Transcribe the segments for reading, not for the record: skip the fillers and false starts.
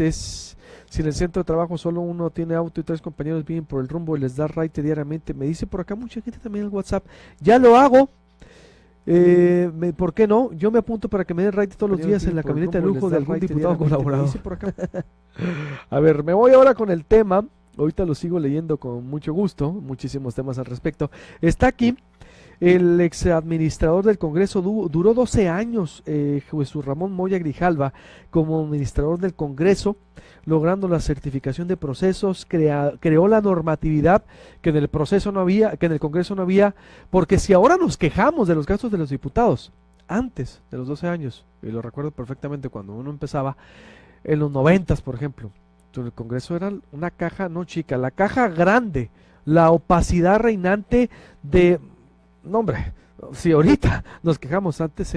dices, si en el centro de trabajo solo uno tiene auto y 3 compañeros vienen por el rumbo y les da raite diariamente, me dice por acá mucha gente también en el WhatsApp, ya lo hago. ¿Por qué no? Yo me apunto para que me den raite todos los días en la camioneta de lujo de algún diputado colaborador. A ver, me voy ahora con el tema. Ahorita lo sigo leyendo con mucho gusto, muchísimos temas al respecto. Está aquí el ex administrador del Congreso, duró 12 años, Jesús Ramón Moya Grijalva, como administrador del Congreso, logrando la certificación de procesos, creó la normatividad que en el proceso no había, que en el Congreso no había, porque si ahora nos quejamos de los gastos de los diputados, antes de los 12 años, y lo recuerdo perfectamente cuando uno empezaba, en los 90s, por ejemplo, el Congreso era una caja no chica, la caja grande, la opacidad reinante de... No, hombre, si ahorita nos quejamos, antes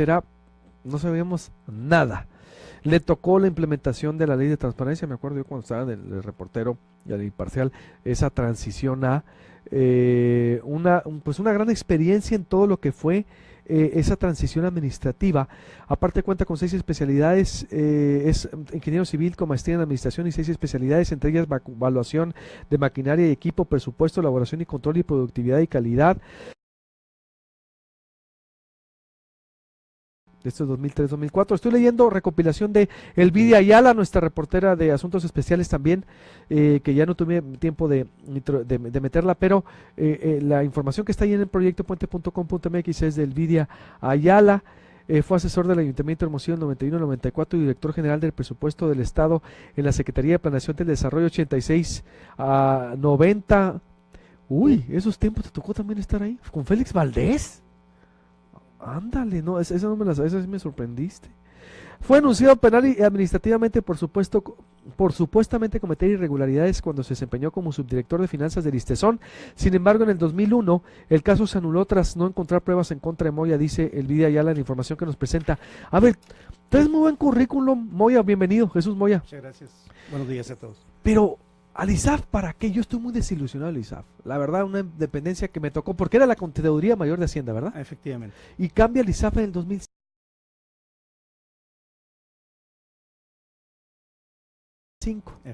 no sabíamos nada. Le tocó la implementación de la ley de transparencia, me acuerdo yo cuando estaba en el reportero y al imparcial, esa transición a pues una gran experiencia en todo lo que fue esa transición administrativa. Aparte cuenta con 6 especialidades, es ingeniero civil con maestría en administración y 6 especialidades, entre ellas evaluación de maquinaria y equipo, presupuesto, elaboración y control y productividad y calidad. De estos 2003-2004. Estoy leyendo recopilación de Elvidia Ayala, nuestra reportera de Asuntos Especiales también, que ya no tuve tiempo de meterla, pero la información que está ahí en el proyecto puente.com.mx es de Elvidia Ayala. Fue asesor del Ayuntamiento de Hermosillo en 91-94 y director general del presupuesto del Estado en la Secretaría de Planeación del Desarrollo 86 a 90. Uy, esos tiempos te tocó también estar ahí, con Félix Valdés. Ándale, no, esa no me la sabes, esa sí me sorprendiste. Fue anunciado penal y administrativamente por supuestamente cometer irregularidades cuando se desempeñó como subdirector de finanzas del ISTESON. Sin embargo, en el 2001, el caso se anuló tras no encontrar pruebas en contra de Moya, dice Elvidia Ayala en la información que nos presenta. A ver, traes muy buen currículum, Moya, bienvenido, Jesús Moya. Muchas gracias, buenos días a todos. Pero... al ISAF, ¿para qué? Yo estoy muy desilusionado del ISAF. La verdad, una dependencia que me tocó, porque era la Contaduría Mayor de Hacienda, ¿verdad? Efectivamente. Y cambia el ISAF en el 2005.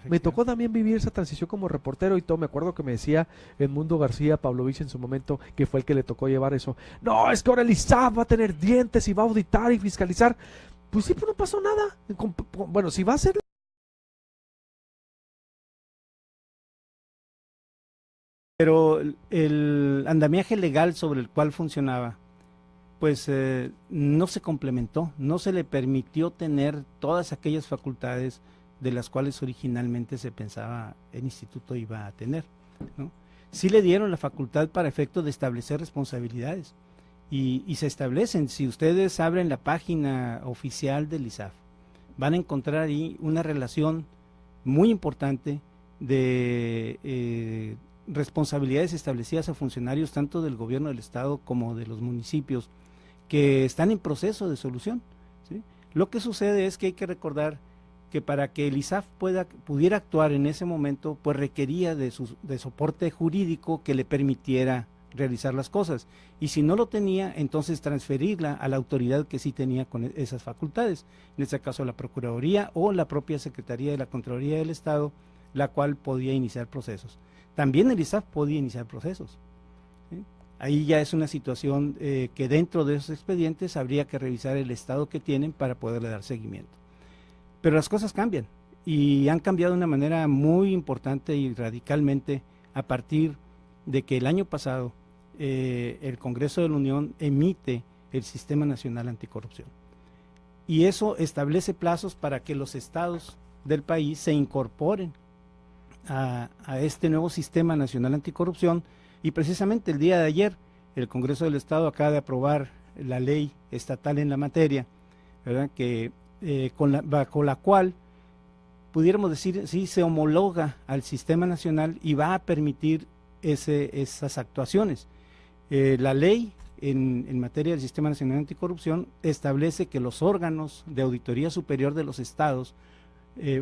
Me tocó también vivir esa transición como reportero y todo. Me acuerdo que me decía Edmundo García Pavlovich en su momento, que fue el que le tocó llevar eso. No, es que ahora el ISAF va a tener dientes y va a auditar y fiscalizar. Pues sí, pues no pasó nada. Bueno, si va a ser... Pero el andamiaje legal sobre el cual funcionaba, pues no se complementó, no se le permitió tener todas aquellas facultades de las cuales originalmente se pensaba el instituto iba a tener, ¿no? Sí le dieron la facultad para efecto de establecer responsabilidades y se establecen. Si ustedes abren la página oficial del ISAF, van a encontrar ahí una relación muy importante de responsabilidades establecidas a funcionarios tanto del gobierno del estado como de los municipios que están en proceso de solución, ¿sí? Lo que sucede es que hay que recordar que para que el ISAF pudiera actuar en ese momento, pues requería de soporte jurídico que le permitiera realizar las cosas, y si no lo tenía, entonces transferirla a la autoridad que sí tenía con esas facultades, en este caso la Procuraduría o la propia Secretaría de la Contraloría del Estado, la cual podía iniciar procesos. También el ISAF podía iniciar procesos, ¿sí? Ahí ya es una situación que dentro de esos expedientes habría que revisar el estado que tienen para poderle dar seguimiento. Pero las cosas cambian y han cambiado de una manera muy importante y radicalmente a partir de que el año pasado el Congreso de la Unión emite el Sistema Nacional Anticorrupción. Y eso establece plazos para que los estados del país se incorporen a este nuevo Sistema Nacional Anticorrupción, y precisamente el día de ayer el Congreso del Estado acaba de aprobar la ley estatal en la materia, ¿verdad? Que bajo la cual pudiéramos decir sí se homologa al Sistema Nacional y va a permitir esas actuaciones. La ley en materia del Sistema Nacional Anticorrupción establece que los órganos de auditoría superior de los estados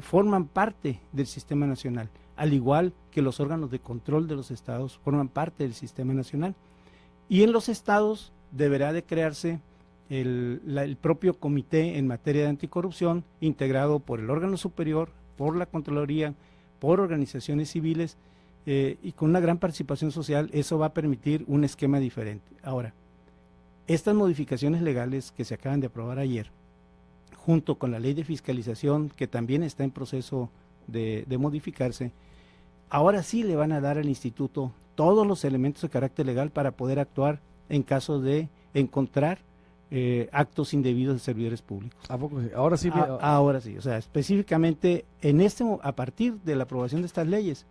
forman parte del Sistema Nacional, al igual que los órganos de control de los estados forman parte del Sistema Nacional. Y en los estados deberá de crearse el propio comité en materia de anticorrupción, integrado por el órgano superior, por la Contraloría, por organizaciones civiles y con una gran participación social. Eso va a permitir un esquema diferente. Ahora, estas modificaciones legales que se acaban de aprobar ayer, junto con la ley de fiscalización que también está en proceso de modificarse, ahora sí le van a dar al instituto todos los elementos de carácter legal para poder actuar en caso de encontrar actos indebidos de servidores públicos. ¿A poco sí? Ahora sí. Ahora sí, o sea, específicamente a partir de la aprobación de estas leyes,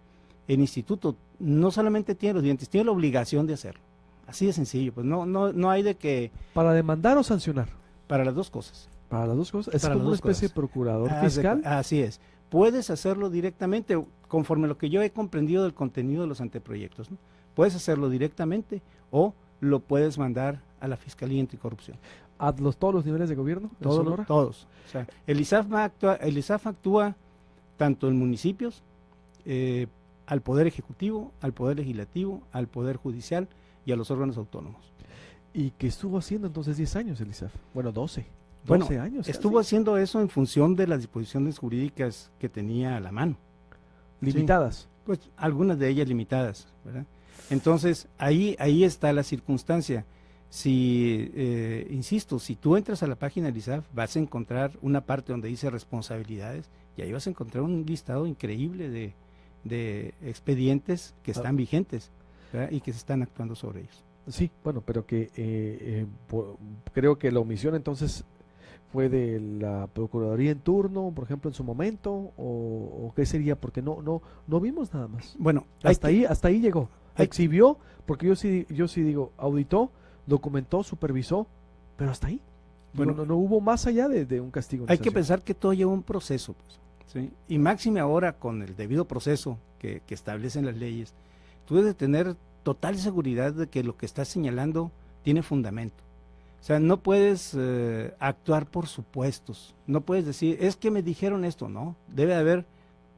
el instituto no solamente tiene los dientes, tiene la obligación de hacerlo. Así de sencillo, pues no hay de que... ¿Para demandar o sancionar? Para las dos cosas. Para las dos cosas. Es como una especie de procurador fiscal. Así es. Puedes hacerlo directamente, conforme lo que yo he comprendido del contenido de los anteproyectos, ¿no? Puedes hacerlo directamente o lo puedes mandar a la Fiscalía Anticorrupción. ¿A todos los niveles de gobierno? Todos. O sea, el ISAF actúa tanto en municipios, al Poder Ejecutivo, al Poder Legislativo, al Poder Judicial y a los órganos autónomos. ¿Y qué estuvo haciendo entonces 10 años el ISAF? Bueno, 12 años. Estuvo haciendo eso en función de las disposiciones jurídicas que tenía a la mano. ¿Limitadas? Sí, pues algunas de ellas limitadas, ¿verdad? Entonces, ahí está la circunstancia. Insisto, si tú entras a la página del ISAF, vas a encontrar una parte donde dice responsabilidades, y ahí vas a encontrar un listado increíble de expedientes que están vigentes, ¿verdad? Y que se están actuando sobre ellos. Sí, bueno, pero que creo que la omisión entonces fue de la Procuraduría en turno, por ejemplo, en su momento, o qué sería, porque no vimos nada más. Bueno, hasta ahí llegó. Exhibió, porque yo sí digo, auditó, documentó, supervisó, pero hasta ahí. Bueno, no hubo más allá de un castigo. Hay que pensar que todo lleva un proceso, pues, ¿sí? Y máxime ahora con el debido proceso que establecen las leyes, tú debes tener total seguridad de que lo que estás señalando tiene fundamento. O sea, no puedes actuar por supuestos, no puedes decir, es que me dijeron esto, no, debe haber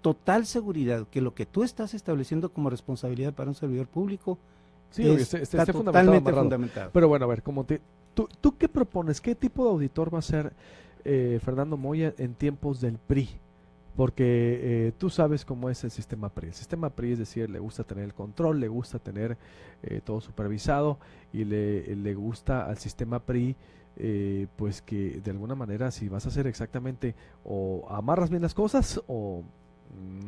total seguridad que lo que tú estás estableciendo como responsabilidad para un servidor público está totalmente fundamentado. Pero bueno, a ver, ¿tú qué propones? ¿Qué tipo de auditor va a ser Fernando Moya en tiempos del PRI? Porque tú sabes cómo es el sistema PRI. El sistema PRI, es decir, le gusta tener el control, le gusta tener todo supervisado y le gusta al sistema PRI pues que de alguna manera si vas a hacer exactamente o amarras bien las cosas o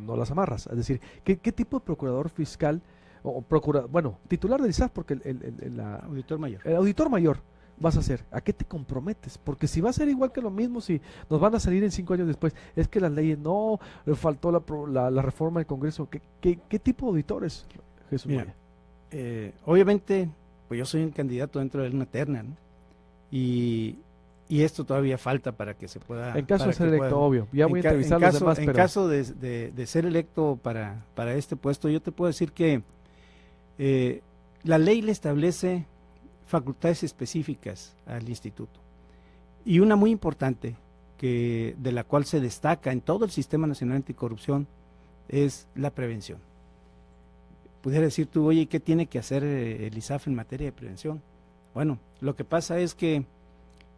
no las amarras. Es decir, ¿qué tipo de procurador fiscal titular del ISAF, porque el auditor mayor vas a hacer? ¿A qué te comprometes? Porque si va a ser igual que lo mismo, si nos van a salir en 5 años después, es que las leyes no, faltó la reforma del Congreso. ¿Qué tipo de auditores, Jesús? Mira, obviamente, pues yo soy un candidato dentro de una terna, ¿no? Y esto todavía falta para que se pueda... En caso de ser electo, obvio. Ya voy a entrevistar a los demás, pero... En caso de ser electo para este puesto, yo te puedo decir que la ley le establece facultades específicas al instituto. Y una muy importante, de la cual se destaca en todo el Sistema Nacional Anticorrupción, es la prevención. Pudiera decir tú, oye, ¿qué tiene que hacer el ISAF en materia de prevención? Bueno, lo que pasa es que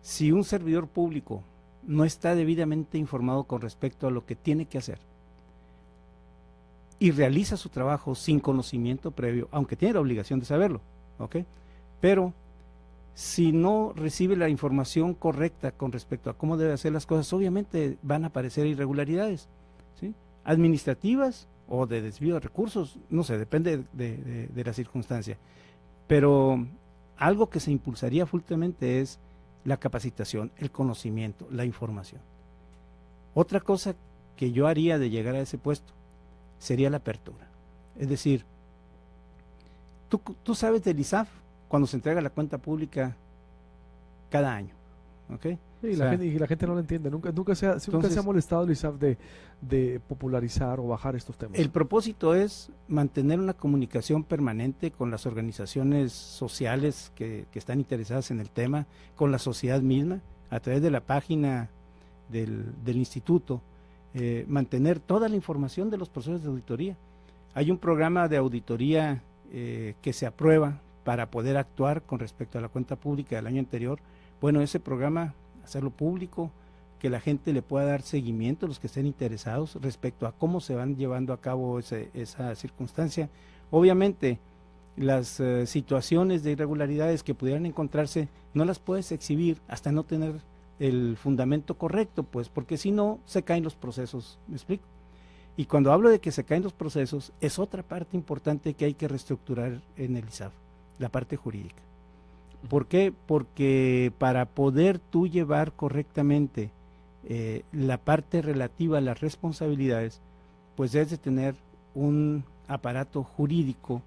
si un servidor público no está debidamente informado con respecto a lo que tiene que hacer y realiza su trabajo sin conocimiento previo, aunque tiene la obligación de saberlo, ¿ok? Pero si no recibe la información correcta con respecto a cómo debe hacer las cosas, obviamente van a aparecer irregularidades, ¿sí? Administrativas o de desvío de recursos, no sé, depende de la circunstancia. Pero algo que se impulsaría fuertemente es la capacitación, el conocimiento, la información. Otra cosa que yo haría de llegar a ese puesto sería la apertura. Es decir, tú sabes del ISAF cuando se entrega la cuenta pública cada año, ¿ok? Sí, y la gente no lo entiende. Nunca se ha molestado el ISAF de popularizar o bajar estos temas. El propósito es mantener una comunicación permanente con las organizaciones sociales que están interesadas en el tema, con la sociedad misma, a través de la página del instituto, mantener toda la información de los procesos de auditoría. Hay un programa de auditoría que se aprueba para poder actuar con respecto a la cuenta pública del año anterior. Bueno, ese programa, hacerlo público, que la gente le pueda dar seguimiento, los que estén interesados, respecto a cómo se van llevando a cabo esa circunstancia. Obviamente, las situaciones de irregularidades que pudieran encontrarse, no las puedes exhibir hasta no tener el fundamento correcto, pues, porque si no, se caen los procesos, ¿me explico? Y cuando hablo de que se caen los procesos, es otra parte importante que hay que reestructurar en el ISAF, la parte jurídica. ¿Por qué? Porque para poder tú llevar correctamente la parte relativa a las responsabilidades, pues debes de tener un aparato jurídico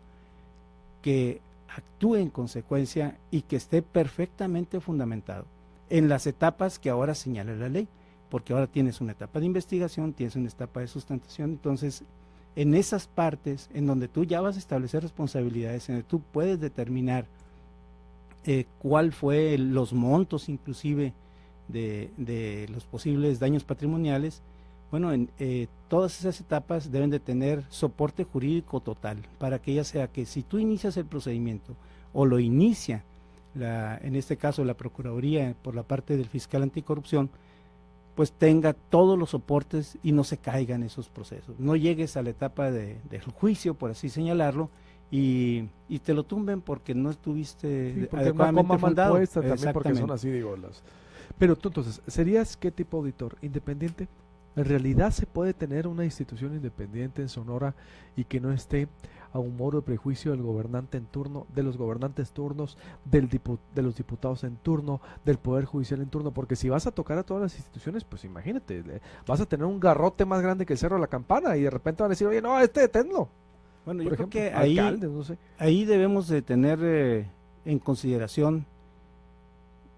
que actúe en consecuencia y que esté perfectamente fundamentado en las etapas que ahora señala la ley, porque ahora tienes una etapa de investigación, tienes una etapa de sustentación, entonces en esas partes en donde tú ya vas a establecer responsabilidades, en donde tú puedes determinar cuál fue los montos inclusive de los posibles daños patrimoniales, bueno, todas esas etapas deben de tener soporte jurídico total, para que ya sea que si tú inicias el procedimiento o lo inicia, en este caso la Procuraduría por la parte del fiscal anticorrupción, pues tenga todos los soportes y no se caigan esos procesos. No llegues a la etapa del juicio, por así señalarlo, y te lo tumben porque no estuviste adecuadamente fundado. Puesta, también porque son así, digo, Pero tú entonces, ¿serías qué tipo de auditor? ¿Independiente? ¿En realidad se puede tener una institución independiente en Sonora y que no esté a humor o prejuicio del gobernante en turno, de los gobernantes turnos, de los diputados en turno, del Poder Judicial en turno? Porque si vas a tocar a todas las instituciones, pues imagínate, vas a tener un garrote más grande que el Cerro de la Campana y de repente van a decir, oye, no, deténlo. Bueno, yo creo que alcaldes, no sé. Ahí debemos de tener en consideración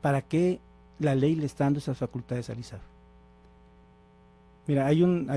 para qué la ley le está dando esas facultades al ISAF. Mira, hay un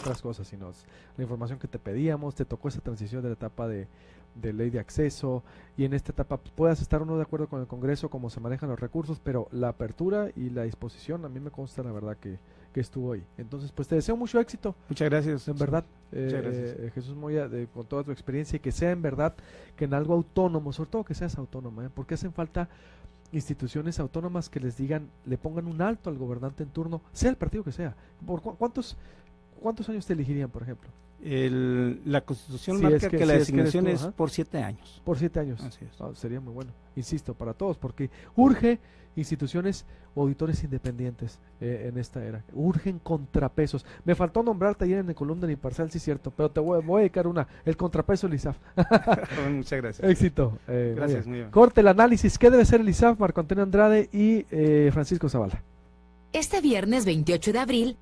otras cosas, sino la información que te pedíamos. Te tocó esa transición de la etapa de ley de acceso, y en esta etapa puedas estar o no de acuerdo con el Congreso, cómo se manejan los recursos, pero la apertura y la disposición a mí me consta la verdad que estuvo ahí. Entonces, pues te deseo mucho éxito. Muchas gracias. En verdad, Muchas gracias. Jesús Moya, con toda tu experiencia, y que sea en verdad que en algo autónomo, sobre todo que seas autónoma, porque hacen falta instituciones autónomas que les digan, le pongan un alto al gobernante en turno, sea el partido que sea. ¿Por cuántos años te elegirían, por ejemplo? La Constitución marca que la designación es por 7 años. Por 7 años. Así es. Sería muy bueno, insisto, para todos, porque urge instituciones o auditores independientes en esta era. Urgen contrapesos. Me faltó nombrarte ayer en el columna de Imparcial, sí es cierto, pero te voy a dedicar el contrapeso del ISAF. Muchas gracias. Éxito. Gracias, muy bien. Corte el análisis. ¿Qué debe ser el ISAF? Marco Antonio Andrade y Francisco Zavala. Este viernes 28 de abril,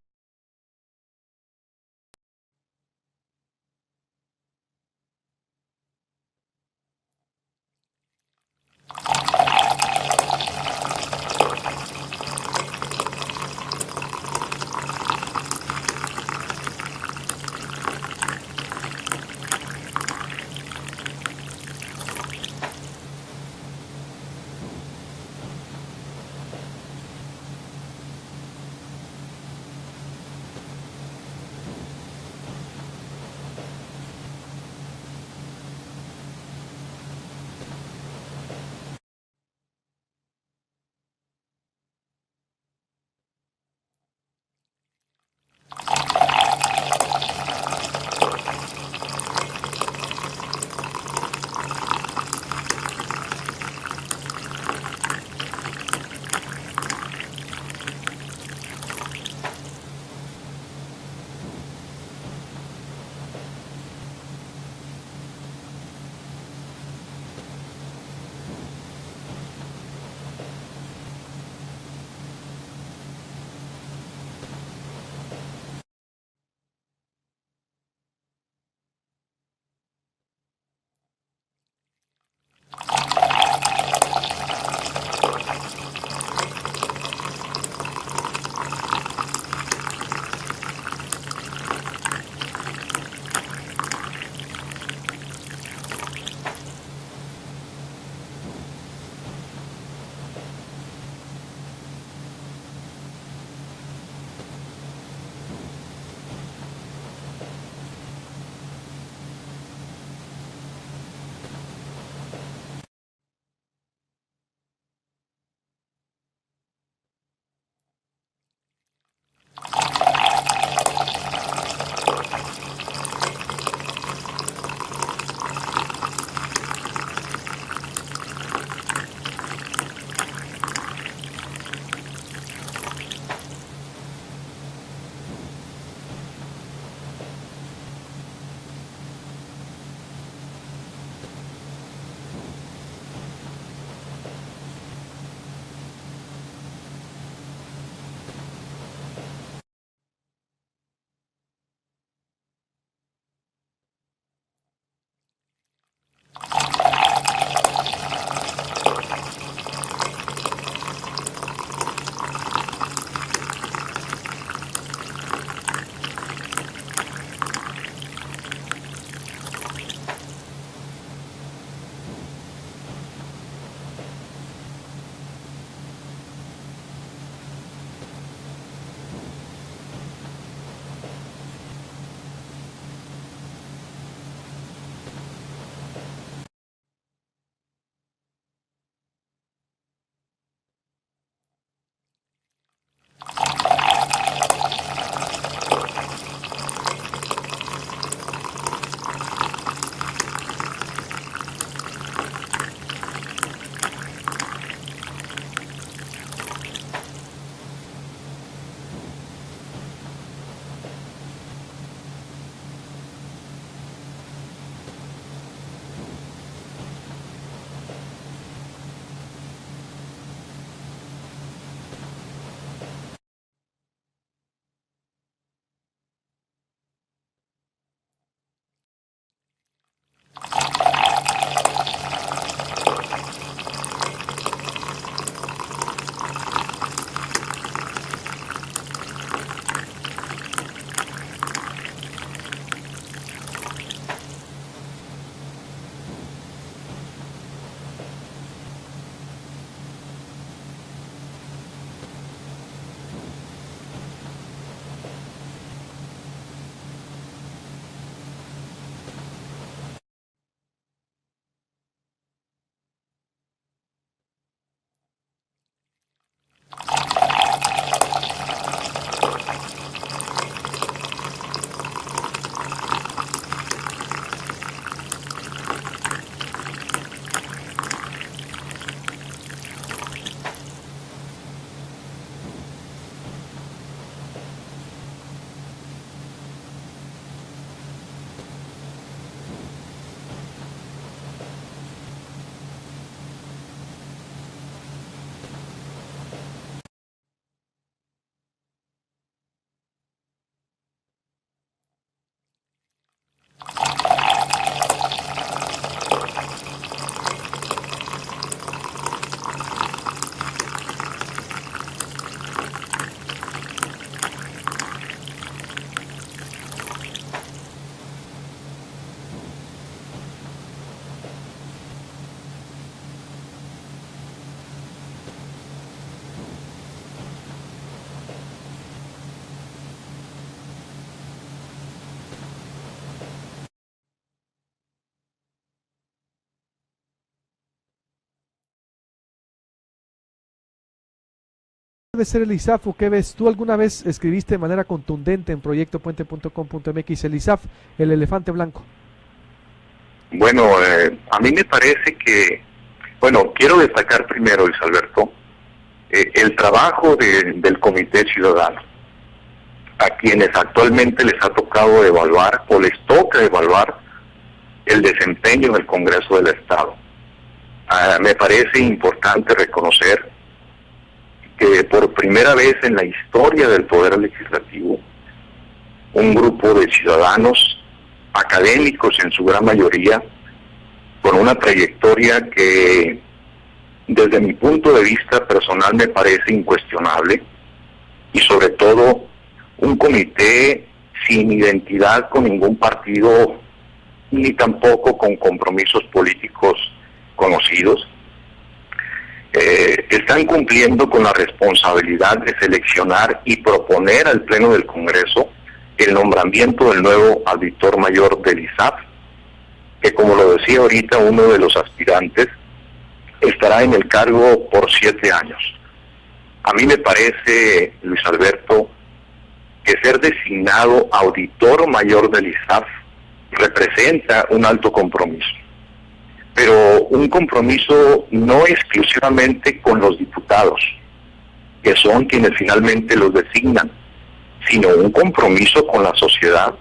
debe ser el ISAF o qué ves? ¿Tú alguna vez escribiste de manera contundente en proyectopuente.com.mx el ISAF, el elefante blanco? Bueno, a mí me parece que, bueno, quiero destacar primero, Luis Alberto, el trabajo del Comité Ciudadano, a quienes actualmente les ha tocado evaluar o les toca evaluar el desempeño del Congreso del Estado. Me parece importante reconocer que por primera vez en la historia del Poder Legislativo, un grupo de ciudadanos académicos en su gran mayoría, con una trayectoria que desde mi punto de vista personal me parece incuestionable, y sobre todo un comité sin identidad con ningún partido ni tampoco con compromisos políticos conocidos, están cumpliendo con la responsabilidad de seleccionar y proponer al Pleno del Congreso el nombramiento del nuevo auditor mayor del ISAF, que como lo decía ahorita uno de los aspirantes, estará en el cargo por 7 años. A mí me parece, Luis Alberto, que ser designado auditor mayor del ISAF representa un alto compromiso, pero un compromiso no exclusivamente con los diputados, que son quienes finalmente los designan, sino un compromiso con la sociedad,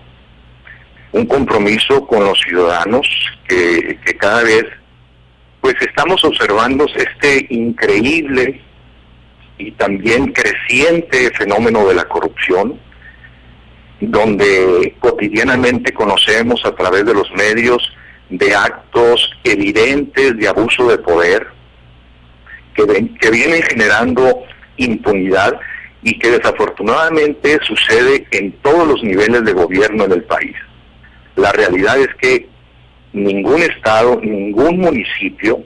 un compromiso con los ciudadanos que cada vez pues estamos observando este increíble y también creciente fenómeno de la corrupción, donde cotidianamente conocemos a través de los medios de actos evidentes de abuso de poder que vienen generando impunidad y que desafortunadamente sucede en todos los niveles de gobierno en el país. La realidad es que ningún estado, ningún municipio,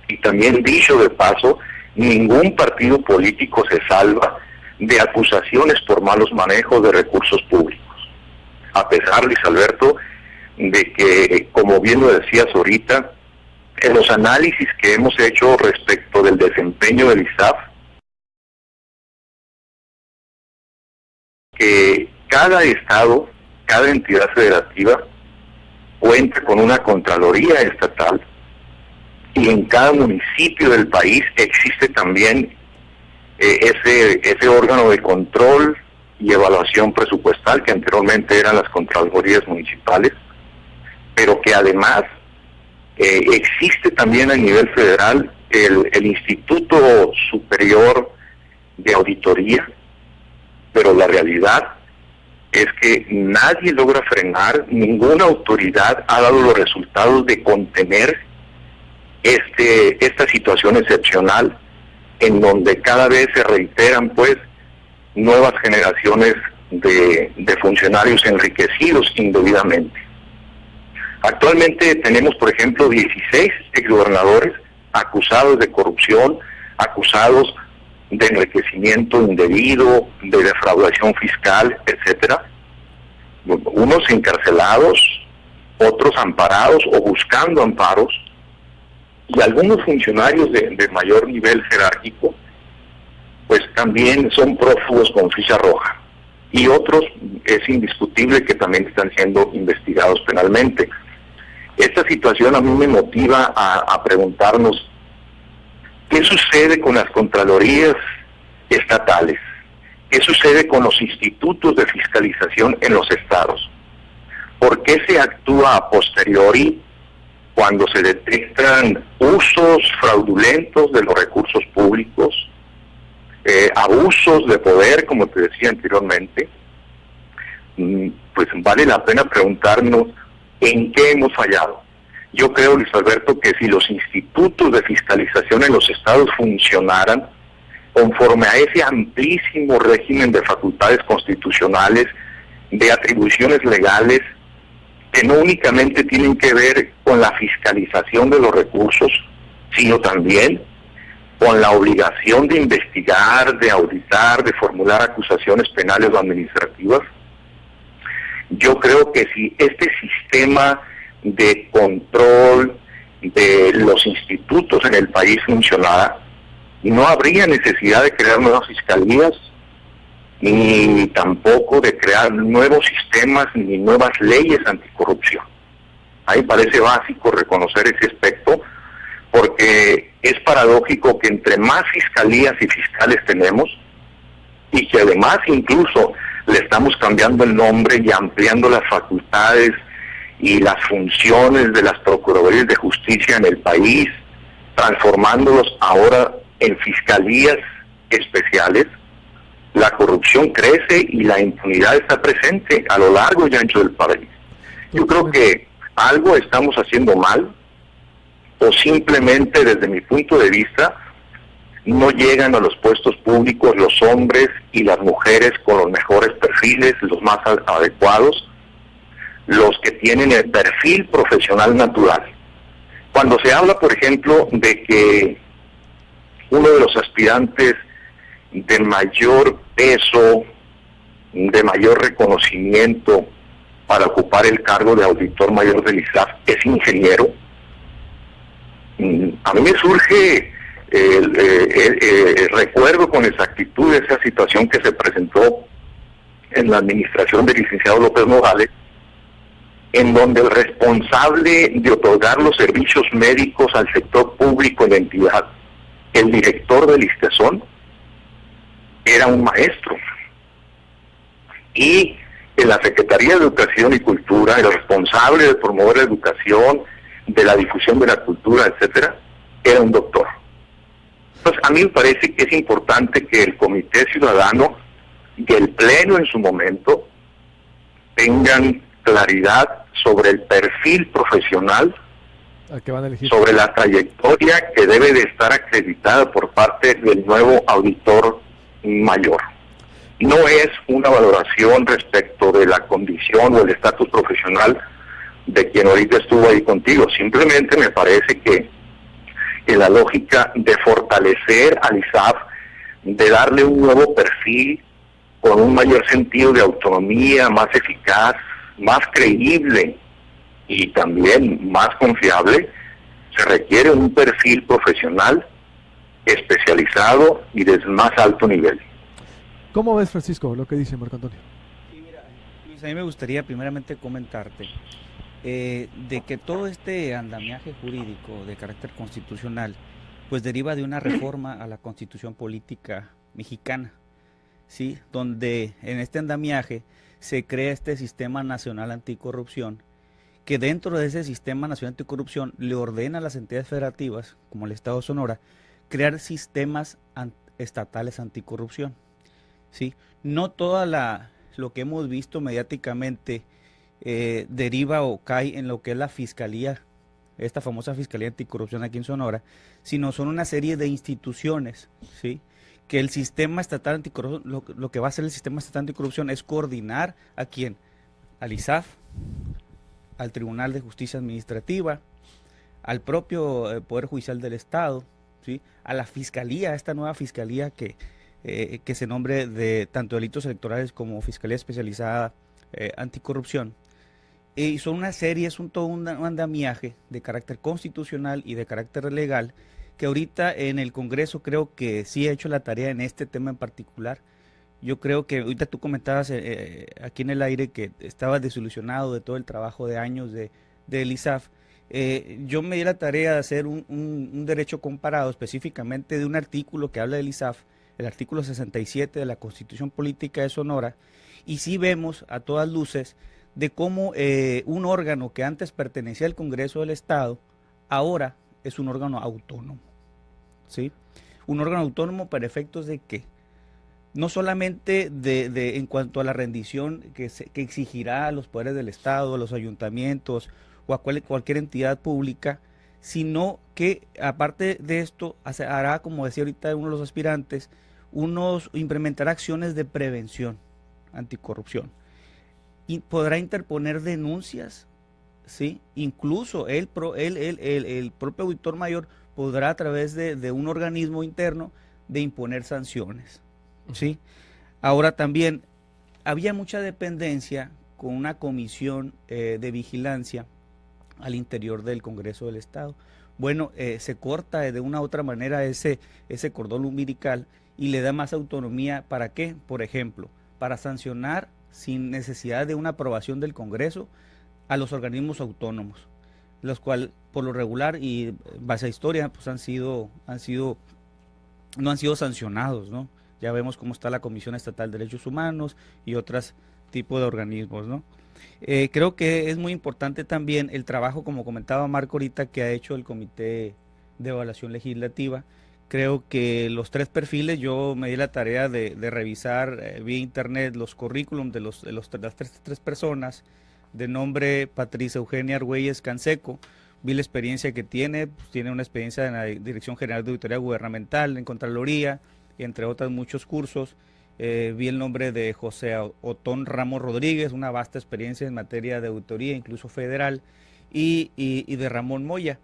y también dicho de paso, ningún partido político se salva de acusaciones por malos manejos de recursos públicos. A pesar, Luis Alberto, de que, como bien lo decías ahorita, en los análisis que hemos hecho respecto del desempeño del ISAF, que cada estado, cada entidad federativa cuenta con una Contraloría Estatal y en cada municipio del país existe también ese órgano de control y evaluación presupuestal que anteriormente eran las Contralorías Municipales, pero que además existe también a nivel federal el Instituto Superior de Auditoría, pero la realidad es que nadie logra frenar, ninguna autoridad ha dado los resultados de contener esta situación excepcional en donde cada vez se reiteran pues nuevas generaciones de funcionarios enriquecidos indebidamente. Actualmente tenemos, por ejemplo, 16 exgobernadores acusados de corrupción, acusados de enriquecimiento indebido, de defraudación fiscal, etcétera. Unos encarcelados, otros amparados o buscando amparos, y algunos funcionarios de mayor nivel jerárquico, pues también son prófugos con ficha roja, y otros es indiscutible que también están siendo investigados penalmente. Esta situación a mí me motiva a preguntarnos ¿qué sucede con las contralorías estatales? ¿Qué sucede con los institutos de fiscalización en los estados? ¿Por qué se actúa a posteriori cuando se detectan usos fraudulentos de los recursos públicos, abusos de poder, como te decía anteriormente? Pues vale la pena preguntarnos ¿en qué hemos fallado? Yo creo, Luis Alberto, que si los institutos de fiscalización en los estados funcionaran conforme a ese amplísimo régimen de facultades constitucionales, de atribuciones legales, que no únicamente tienen que ver con la fiscalización de los recursos, sino también con la obligación de investigar, de auditar, de formular acusaciones penales o administrativas. Yo creo que si este sistema de control de los institutos en el país funcionara, Y no habría necesidad de crear nuevas fiscalías, ni tampoco de crear nuevos sistemas, ni nuevas leyes anticorrupción. Ahí parece básico reconocer ese aspecto, porque es paradójico que entre más fiscalías y fiscales tenemos, y que además incluso le estamos cambiando el nombre y ampliando las facultades y las funciones de las procuradurías de justicia en el país, transformándolos ahora en fiscalías especiales, la corrupción crece y la impunidad está presente a lo largo y ancho del país. Yo creo que algo estamos haciendo mal, o simplemente desde mi punto de vista no llegan a los puestos públicos los hombres y las mujeres con los mejores perfiles, los más adecuados, los que tienen el perfil profesional natural. Cuando se habla, por ejemplo, de que uno de los aspirantes de mayor peso, de mayor reconocimiento para ocupar el cargo de auditor mayor del ISAF es ingeniero, a mí me surge recuerdo con exactitud esa situación que se presentó en la administración del licenciado López Nogales, en donde el responsable de otorgar los servicios médicos al sector público en la entidad, el director del ISTESON, era un maestro. Y en la Secretaría de Educación y Cultura, el responsable de promover la educación, de la difusión de la cultura, etcétera, era un doctor. Entonces, a mí me parece que es importante que el Comité Ciudadano y el Pleno en su momento tengan claridad sobre el perfil profesional, que van a elegir, sobre la trayectoria que debe de estar acreditada por parte del nuevo auditor mayor. No es una valoración respecto de la condición o el estatus profesional de quien ahorita estuvo ahí contigo. Simplemente me parece que en la lógica de fortalecer al ISAF, de darle un nuevo perfil con un mayor sentido de autonomía, más eficaz, más creíble y también más confiable, se requiere un perfil profesional especializado y de más alto nivel. ¿Cómo ves, Francisco, lo que dice Marco Antonio? Sí, mira, Luis, a mí me gustaría primeramente comentarte de que todo este andamiaje jurídico de carácter constitucional pues deriva de una reforma a la Constitución Política Mexicana, ¿sí? Donde en este andamiaje se crea este Sistema Nacional Anticorrupción, que dentro de ese Sistema Nacional Anticorrupción le ordena a las entidades federativas, como el Estado de Sonora, crear sistemas estatales anticorrupción, ¿sí? No toda lo que hemos visto mediáticamente deriva o cae en lo que es la fiscalía, esta famosa Fiscalía Anticorrupción aquí en Sonora, sino son una serie de instituciones, ¿sí? Que el sistema estatal anticorrupción, lo que va a hacer el sistema estatal anticorrupción es coordinar a quién, al ISAF, al Tribunal de Justicia Administrativa, al propio Poder Judicial del Estado, ¿sí? A la Fiscalía, esta nueva Fiscalía que se nombre de tanto delitos electorales como Fiscalía Especializada Anticorrupción. Y son una serie, es todo un andamiaje de carácter constitucional y de carácter legal, que ahorita en el Congreso creo que sí ha hecho la tarea en este tema en particular. Yo creo que ahorita tú comentabas aquí en el aire que estabas desilusionado de todo el trabajo de años del ISAF. Yo me di la tarea de hacer un derecho comparado específicamente de un artículo que habla del ISAF, el artículo 67 de la Constitución Política de Sonora, y sí vemos a todas luces de cómo un órgano que antes pertenecía al Congreso del Estado, ahora es un órgano autónomo, ¿sí? Un órgano autónomo para efectos de que no solamente en cuanto a la rendición que exigirá a los poderes del Estado, a los ayuntamientos o a cualquier entidad pública, sino que aparte de esto hará, como decía ahorita uno de los aspirantes, implementará acciones de prevención anticorrupción y podrá interponer denuncias, ¿sí? Incluso el propio auditor mayor podrá a través de un organismo interno de imponer sanciones, ¿sí? Ahora también había mucha dependencia con una comisión de vigilancia al interior del Congreso del Estado. Bueno, se corta de una u otra manera ese cordón umbilical y le da más autonomía. ¿Para qué? Por ejemplo, para sancionar sin necesidad de una aprobación del Congreso a los organismos autónomos, los cuales por lo regular y base a historia pues no han sido sancionados, ¿no? Ya vemos cómo está la Comisión Estatal de Derechos Humanos y otros tipos de organismos, ¿no? Creo que es muy importante también el trabajo, como comentaba Marco ahorita, que ha hecho el Comité de Evaluación Legislativa. Creo que los 3 perfiles, yo me di la tarea de revisar vía internet los currículum de las tres personas, de nombre Patricia Eugenia Argüelles Canseco. Vi la experiencia que tiene, pues, tiene una experiencia en la Dirección General de Auditoría Gubernamental, en Contraloría, entre otros muchos cursos. Vi el nombre de José Otón Ramos Rodríguez, una vasta experiencia en materia de auditoría, incluso federal, y de Ramón Moya,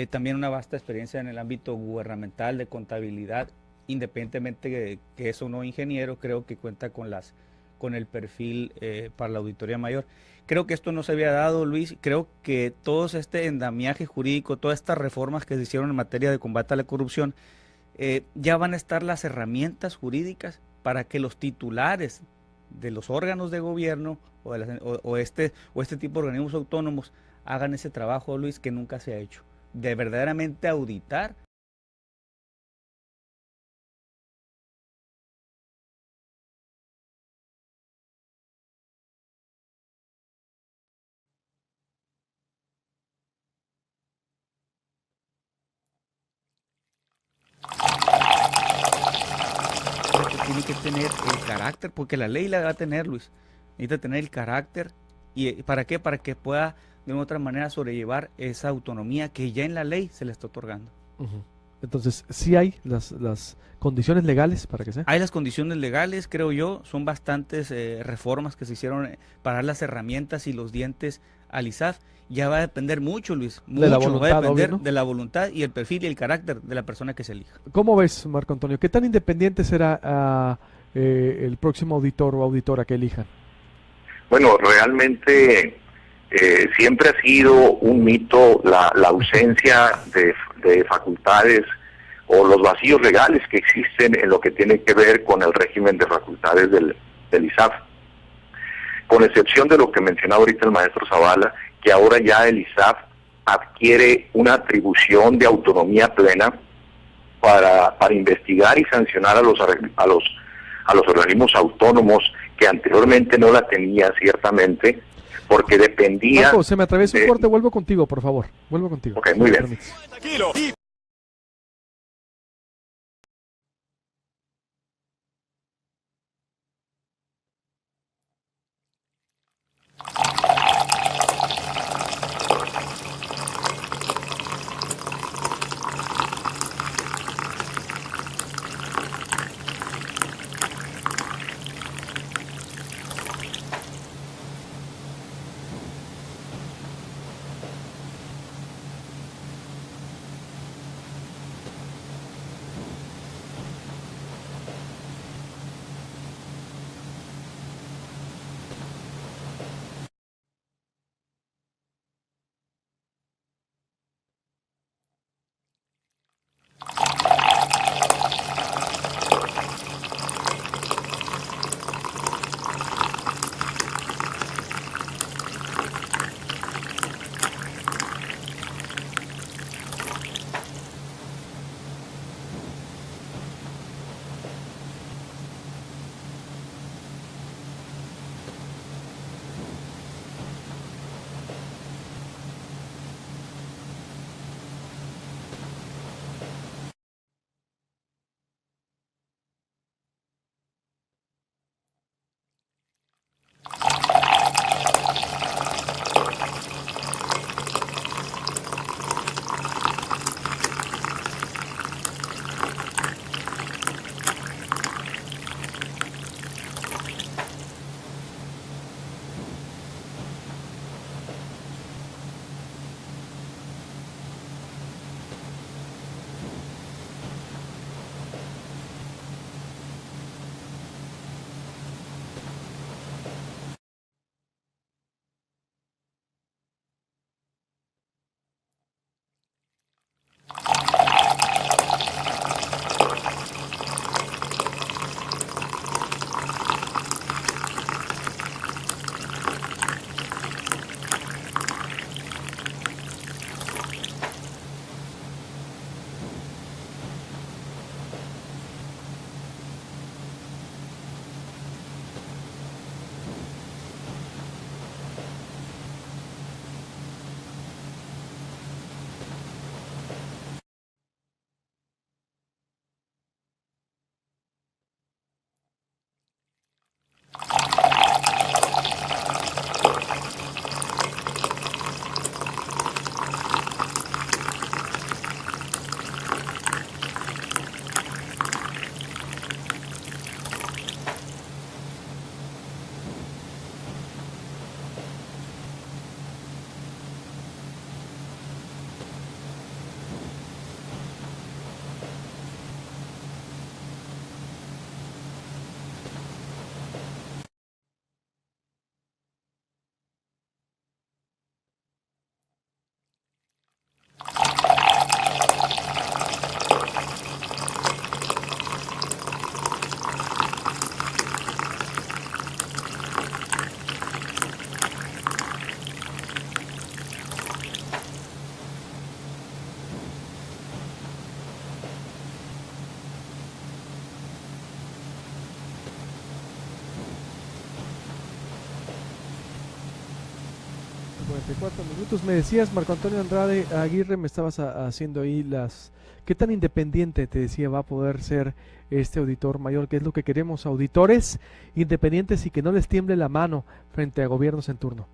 también una vasta experiencia en el ámbito gubernamental de contabilidad, independientemente que es o no ingeniero, creo que cuenta con el perfil para la auditoría mayor. Creo que esto no se había dado, Luis. Creo que todo este endamiaje jurídico, todas estas reformas que se hicieron en materia de combate a la corrupción, ya van a estar las herramientas jurídicas para que los titulares de los órganos de gobierno o este tipo de organismos autónomos hagan ese trabajo, Luis, que nunca se ha hecho, de verdaderamente auditar. Tiene que tener el carácter, porque la ley la va a tener, Luis. Necesita tener el carácter. ¿Y para qué? Para que pueda de una otra manera sobrellevar esa autonomía que ya en la ley se le está otorgando. Entonces, ¿sí hay las condiciones legales para que sea? Hay las condiciones legales, creo yo, son bastantes reformas que se hicieron para dar las herramientas y los dientes al ISAF. Ya va a depender mucho, Luis, mucho, de la voluntad, va a depender obvio, ¿no? de la voluntad y el perfil y el carácter de la persona que se elija. ¿Cómo ves, Marco Antonio? ¿Qué tan independiente será el próximo auditor o auditora que elijan? Bueno, realmente siempre ha sido un mito la ausencia de facultades o los vacíos legales que existen en lo que tiene que ver con el régimen de facultades del ISAF. Con excepción de lo que mencionaba ahorita el maestro Zavala, que ahora ya el ISAF adquiere una atribución de autonomía plena para investigar y sancionar a los organismos autónomos que anteriormente no la tenía, ciertamente, porque dependía... Marco, se me atraviesa un corte, vuelvo contigo, por favor. Vuelvo contigo. Ok, muy bien. Tranquilo. 4:44. Me decías, Marco Antonio Andrade Aguirre, me estabas haciendo ahí ¿Qué tan independiente, te decía, va a poder ser este auditor mayor? ¿Qué es lo que queremos? Auditores independientes y que no les tiemble la mano frente a gobiernos en turno.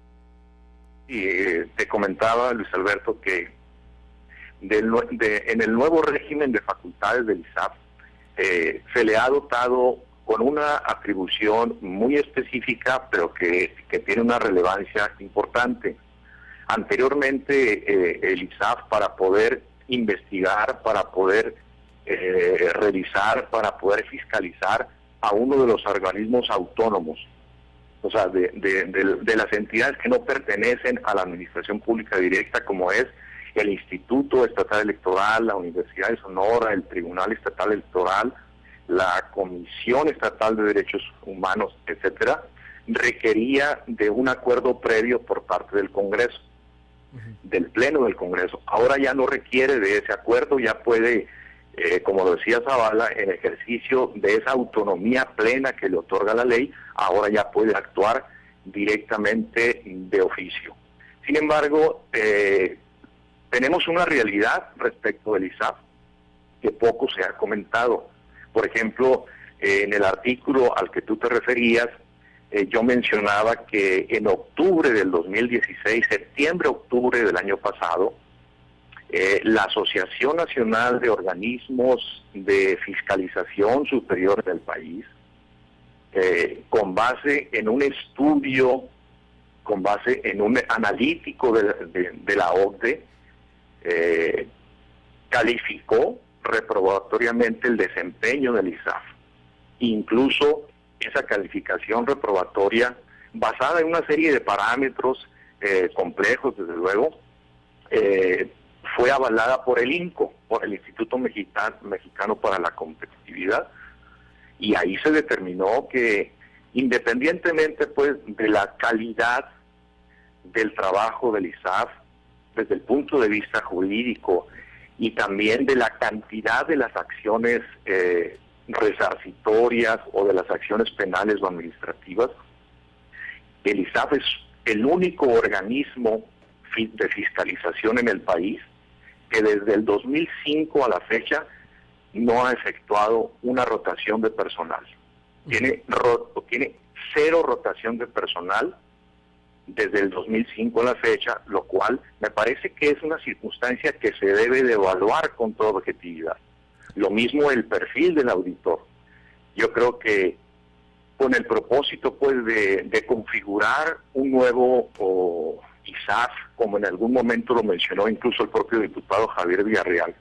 Y te comentaba, Luis Alberto, que en el nuevo régimen de facultades del ISAF se le ha dotado con una atribución muy específica, pero que tiene una relevancia importante. Anteriormente, el ISAF, para poder investigar, para poder revisar, para poder fiscalizar a uno de los organismos autónomos, o sea, de las entidades que no pertenecen a la administración pública directa, como es el Instituto Estatal Electoral, la Universidad de Sonora, el Tribunal Estatal Electoral, la Comisión Estatal de Derechos Humanos, etcétera, requería de un acuerdo previo por parte del Congreso, del Pleno del Congreso. Ahora ya no requiere de ese acuerdo, ya puede, como lo decía Zavala, en ejercicio de esa autonomía plena que le otorga la ley, ahora ya puede actuar directamente de oficio. Sin embargo, tenemos una realidad respecto del ISAF que poco se ha comentado. Por ejemplo, en el artículo al que tú te referías, yo mencionaba que en octubre del 2016, septiembre-octubre del año pasado, la Asociación Nacional de Organismos de Fiscalización Superior del país, con base en un estudio, con base en un analítico de la OCDE, calificó reprobatoriamente el desempeño del ISAF. Incluso esa calificación reprobatoria, basada en una serie de parámetros complejos, desde luego, fue avalada por el INCO, por el Instituto Mexicano para la Competitividad, y ahí se determinó que, independientemente pues de la calidad del trabajo del ISAF, desde el punto de vista jurídico, y también de la cantidad de las acciones resarcitorias o de las acciones penales o administrativas, el ISAF es el único organismo de fiscalización en el país que desde el 2005 a la fecha no ha efectuado una rotación de personal. Tiene cero rotación de personal desde el 2005 a la fecha, lo cual me parece que es una circunstancia que se debe de evaluar con toda objetividad. Lo mismo el perfil del auditor. Yo creo que con el propósito pues de configurar un nuevo ISAF, como en algún momento lo mencionó incluso el propio diputado Javier Villarreal,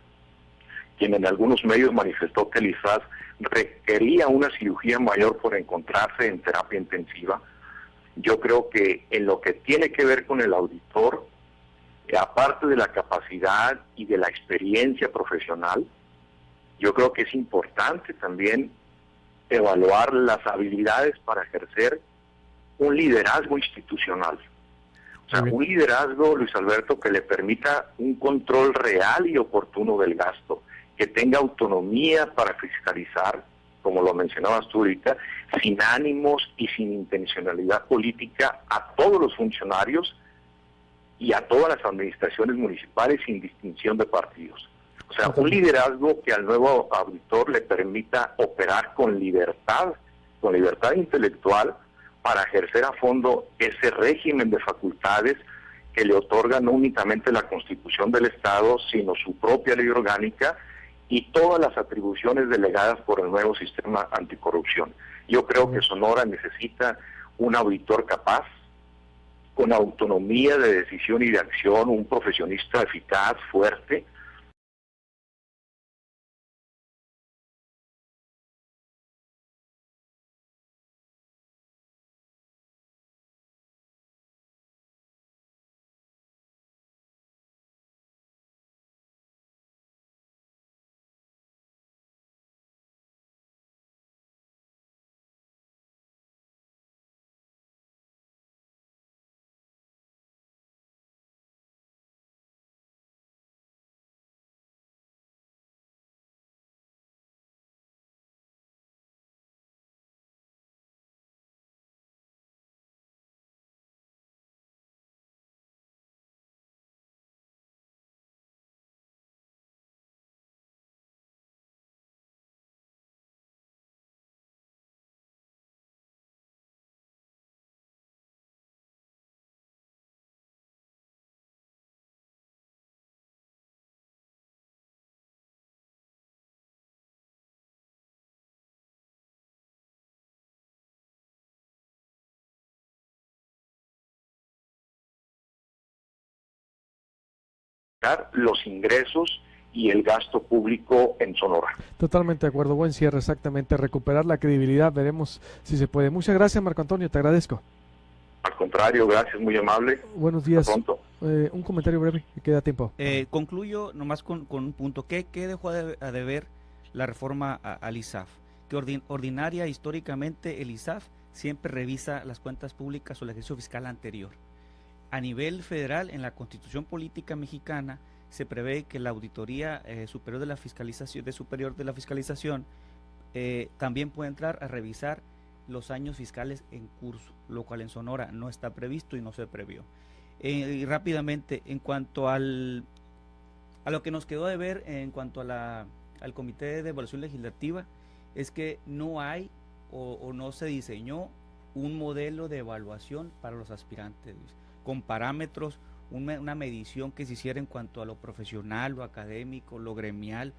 quien en algunos medios manifestó que el ISAF requería una cirugía mayor por encontrarse en terapia intensiva. Yo creo que en lo que tiene que ver con el auditor, aparte de la capacidad y de la experiencia profesional, yo creo que es importante también evaluar las habilidades para ejercer un liderazgo institucional. O sea, un liderazgo, Luis Alberto, que le permita un control real y oportuno del gasto, que tenga autonomía para fiscalizar, como lo mencionabas tú ahorita, sin ánimos y sin intencionalidad política a todos los funcionarios y a todas las administraciones municipales sin distinción de partidos. O sea, un liderazgo que al nuevo auditor le permita operar con libertad intelectual para ejercer a fondo ese régimen de facultades que le otorga no únicamente la Constitución del Estado, sino su propia ley orgánica y todas las atribuciones delegadas por el nuevo sistema anticorrupción. Yo creo que Sonora necesita un auditor capaz, con autonomía de decisión y de acción, un profesionista eficaz, fuerte, estabilizar los ingresos y el gasto público en Sonora. Totalmente de acuerdo, buen cierre, exactamente, recuperar la credibilidad, veremos si se puede. Muchas gracias, Marco Antonio, te agradezco. Al contrario, gracias, muy amable. Buenos días. Hasta pronto. Un comentario breve, que queda tiempo. Concluyo nomás con un punto. ¿Qué dejó a deber la reforma al ISAF? Que ordinaria, históricamente, el ISAF siempre revisa las cuentas públicas o el ejercicio fiscal anterior. A nivel federal, en la Constitución Política Mexicana, se prevé que la Auditoría Superior de la Fiscalización también puede entrar a revisar los años fiscales en curso, lo cual en Sonora no está previsto y no se previó. Y rápidamente, en cuanto a lo que nos quedó de ver en cuanto a al Comité de Evaluación Legislativa, es que no hay o no se diseñó un modelo de evaluación para los aspirantes, con parámetros, una medición que se hiciera en cuanto a lo profesional, lo académico, lo gremial,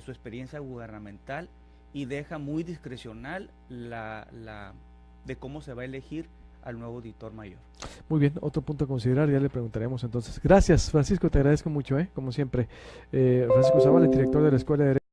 su experiencia gubernamental, y deja muy discrecional de cómo se va a elegir al nuevo auditor mayor. Muy bien, otro punto a considerar, ya le preguntaremos entonces. Gracias, Francisco, te agradezco mucho, como siempre. Francisco Zavala, director de la Escuela de Derecho.